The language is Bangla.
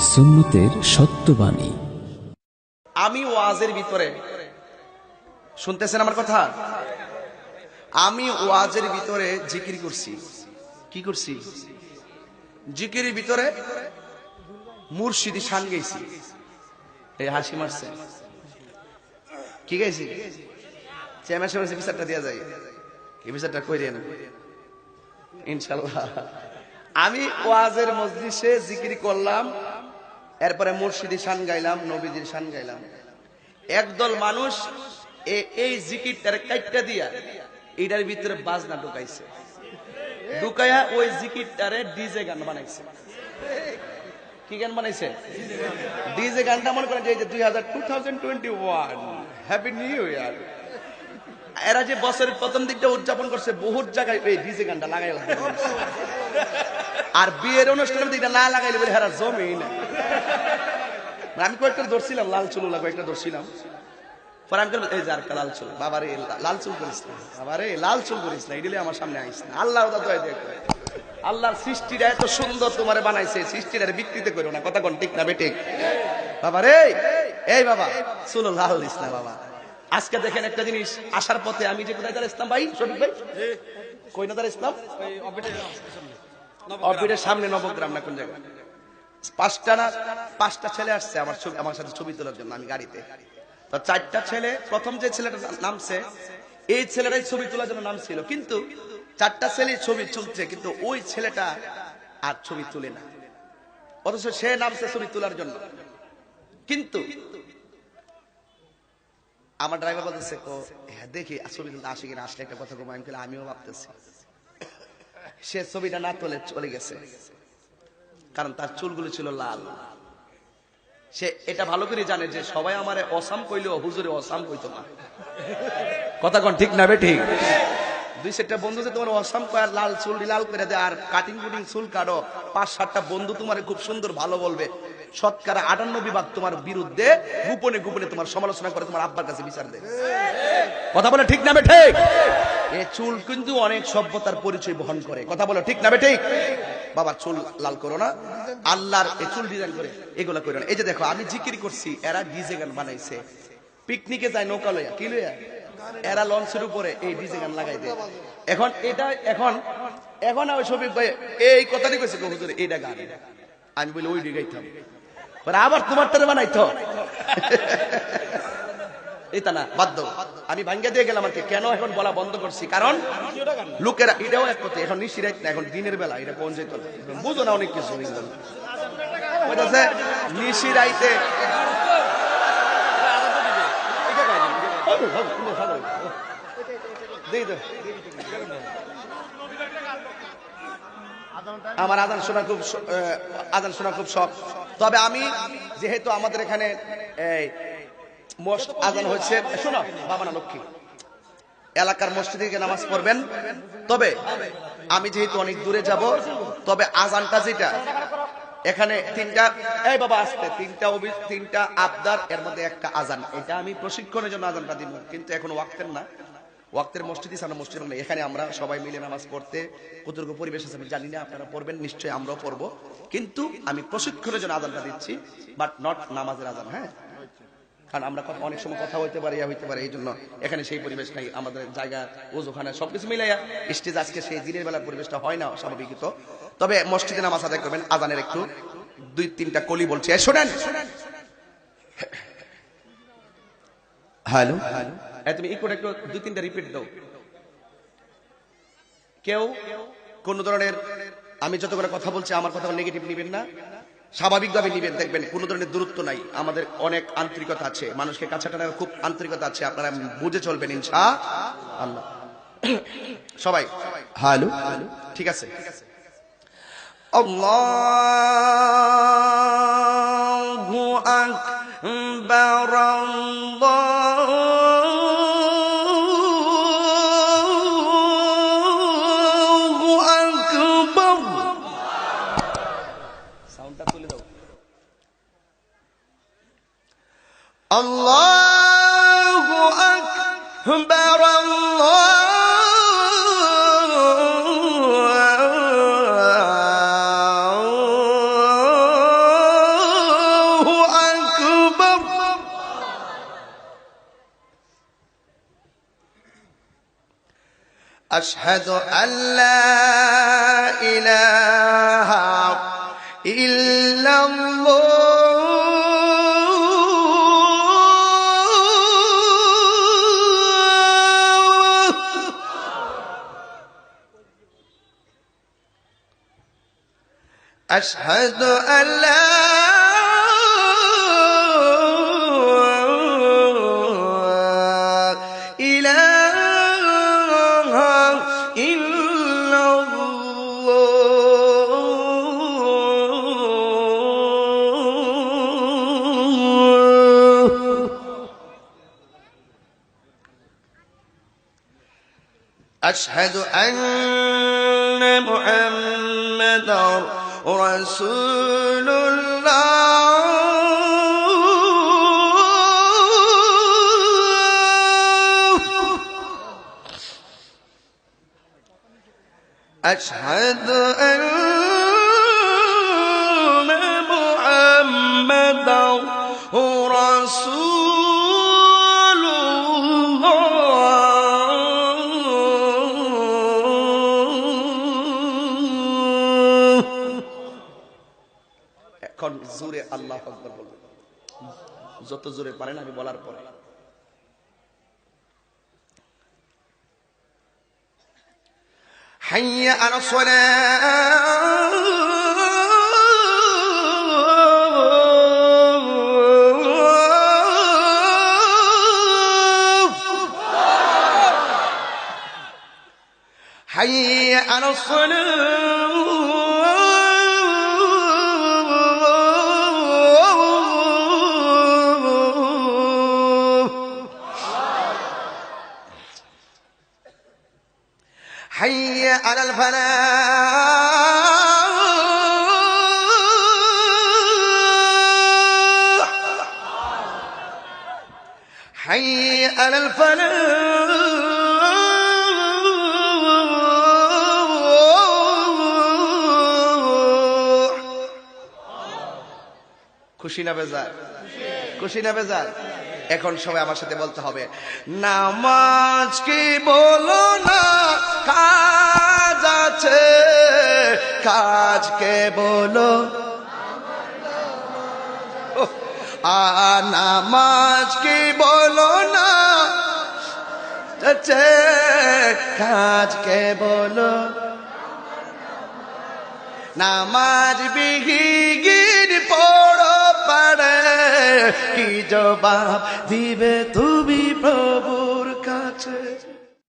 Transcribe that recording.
সুন্নতের সত্যবাণী। আমি ওয়াজের ভিতরে শুনতেছেন আমার কথা, আমি ওয়াজের ভিতরে জিকির করছি। কি করছি? জিকিরের ভিতরে মুর্শিদি শান গেছি। এই হাসি মারছে কি গাইছি? চেয়ারম্যান সাহেব বিচারটা দেওয়া যায়, এই বিচারটা কইরে না ইনশাল্লাহ। আমি ওয়াজের মজলিসে জিকির করলাম, এরপরে মুর্শিদি শান গাইলাম, নবীজির শান গাইলাম। একদল মানুষ এই জিকিরটার কাইটটা দিয়া এটার ভিতরে বাজনা ঢুকাইছে, ঢুকাইয়া ওই জিকিরটারে ডিজে গান বানাইছে। কি গান বানাইছে? ডিজে গানটা মনে করেন যে 2021 হ্যাপি নিউ ইয়ার। এরা যে বছরের প্রথম দিকটা উদযাপন করছে, বহুত জায়গায় এই ডিজে গানটা লাগাই আর বিয়ের অনুষ্ঠানের দিকটা না লাগাইলে বলে হেরা জমি না। আমি কয়েকটা ধরছিলাম, লাল চুল কয়েকটা ধরছিলাম, পরে আমি এই যার লাল চুল, বাবারে লাল চুল করিস না, বাবারে লাল চুল করিস না, এগুলি আমার সামনে আইস না। আল্লাহ আল্লাহর সৃষ্টিটা এত সুন্দর তোমার বানাইছে, সৃষ্টিটা বিকৃতি করো না। কথা কোন ঠিক না বেঠিক? বাবারে এই বাবা চুল লাল দিস না বাবা। আজকে দেখেন একটা জিনিস, আসার পথে আমি যে কোথায় দাঁড়াইছিলাম ভাই, শফিক ভাই কই না দাঁড়াইছিলাম? অফিসের সামনে, নবগ্রাম না কোন জায়গায়। পাঁচটা ছেলে আসছে আমার সাথে ছবি তোলার জন্য। আমি গাড়িতে, তো চারটা ছেলে, প্রথম যে ছেলেটা নামছে এই ছেলেটাই ছবি তোলার জন্য নাম ছিল, কিন্তু চারটা ছেলে ছবি তুলছে, কিন্তু ওই ছেলেটা আর ছবি তুলে না, অথচ সে নামছে ছবি তোলার জন্য। কিন্তু আমার ড্রাইভার বলতেছে দেখি ছবি তুলতে আসে কিনা, আসলে একটা কথা কমাই। আমিও ভাবতেছি সে ছবিটা না তুলে চলে গেছে, কারণ তার চুলগুলো ছিল লাল। সে এটা ভালো করে জানে যে সবাই আমারে অসাম কইলেও হুজুরে অসাম কইতো না। কথা কোন ঠিক না বেঠিক? দুই চারটা বন্ধু যে তোমার অসাম কয় আর লাল চুল লাল করে দেয় আর কাটিং কুটিং চুল কাটো, 5-7টা বন্ধু তোমার খুব সুন্দর ভালো বলবে, শতকরা 98 তোমার বিরুদ্ধে গোপনে গোপনে তোমার সমালোচনা করে, তোমার আব্বার কাছে বিচার দেয়। কথা বলে ঠিক না বেঠিক? এই চুল কিন্তু অনেক সভ্যতার পরিচয় বহন করে। কথা বলে ঠিক না বেঠিক? বাবার চুল লাল করো না, আল্লাহর এই চুল ডিজাইন করে এগুলা করো না। এই যে দেখো আমি জিকির করছি, এরা ডিজে গান বানাইছে। পিকনিকে যায় নৌকা লইয়া, কি লইয়া, এরা লঞ্চের উপরে এই ডিজে গান লাগাই দেয়। এখন এটা এখন ওই শফিক ভাই এই কথাটি কইছে, হুজুর এইটা গান। আমি বলি ওই গাইতাম, আবার তোমার তারে বানাইতো এটা না, বাধ্য আমি ভাঙ্গা দিয়ে গেলাম আর কি। কেন এখন বলা বন্ধ করছি? কারণ লোকেরা এটাও এক কথা, এখন নিশিরাত না, এখন দিনের বেলা, এটা কোন যেত বুঝো না, অনেক কিছু নিশিরাইতে আমার আজান শোনা খুব শখ। তবে আমি যেহেতু আমাদের এখানে আজান হচ্ছে, শোনো বাবা না লক্ষ্মী, এলাকার মসজিদে গিয়ে নামাজ পড়বেন। তবে আমি যেহেতু অনেক দূরে যাব, তবে আজানটা যেটা এখানে তিনটা, এই বাবা আসতে তিনটা আবদার, এর মধ্যে একটা আজান, এটা আমি প্রশিক্ষণের জন্য আজানটা দিব, কিন্তু এখন ওয়াক্তের না। ওয়াক্তের মসজিদ সামনে মসজিদ নেই, এখানে আমরা সবাই মিলে নামাজ পড়তে কতটুকু পরিবেশ আছে আমি জানি না, আপনারা পড়বেন নিশ্চয়ই, আমরাও পড়বো, কিন্তু আমি প্রশিক্ষণের জন্য আজানটা দিচ্ছি, বাট নট নামাজের আজান। হ্যাঁ, কারণ আমরা অনেক সময় কথা হইতে পারি এই জন্য এখানে সেই পরিবেশ নাই, আমাদের জায়গা ওজোখানা সবকিছু মিলাইয়া স্টেজ আজকে সেই দিনের বেলার পরিবেশটা হয় না স্বাভাবিকত। তবে মসজিদে নামাজ আদায় করবেন, আজানের একটু 2-3টা কলি বলছি, শোনেন। হ্যালো, তুমি একটু 2-3টা রিপিট দাও। কেউ কোন ধরনের, আমি যত করে কথা বলছি আমার কথা নেগেটিভ নিবেন না, স্বাভাবিকভাবে নিবেন। দেখবেন কোন ধরনের দূরত্ব নাই, আমাদের অনেক আন্তরিকতা আছে, মানুষকে কাছে টানার খুব আন্তরিকতা আছে, আপনারা বুঝে চলবেন ইনশাআল্লাহ। সবাই হ্যালো, ঠিক আছে। আল্লাহু আকবার, আল্লাহু আকবার। সাউন্ডটা তুলে দাও। আল্লাহু আকবার, আশহাদু আল্লা ইলাহা ইল্লাল্লাহ আশহাদু আল্লা أشهد أن محمدا رسول الله أشهد أن محمدا رسول الله এখন জোরে আল্লাহু আকবার বলবেন, যত জোরে পারেন আমি বলার পরে। হাইয়া আলাস সালাহ হাইয়া আলাস حي على الفلاح حي على الفلاح খুশি না বেজার? খুশি না বেজার? এখন সবাই আমার সাথে বলতে হবে, নামাজ কি বলো না কাজ আছে, কাজকে বলো নামাজ কি বলো না কাজকে বলো নামাজ বিহীন পড়ো পারে কি জবাব দিবে তুমি প্রভুর কাছে?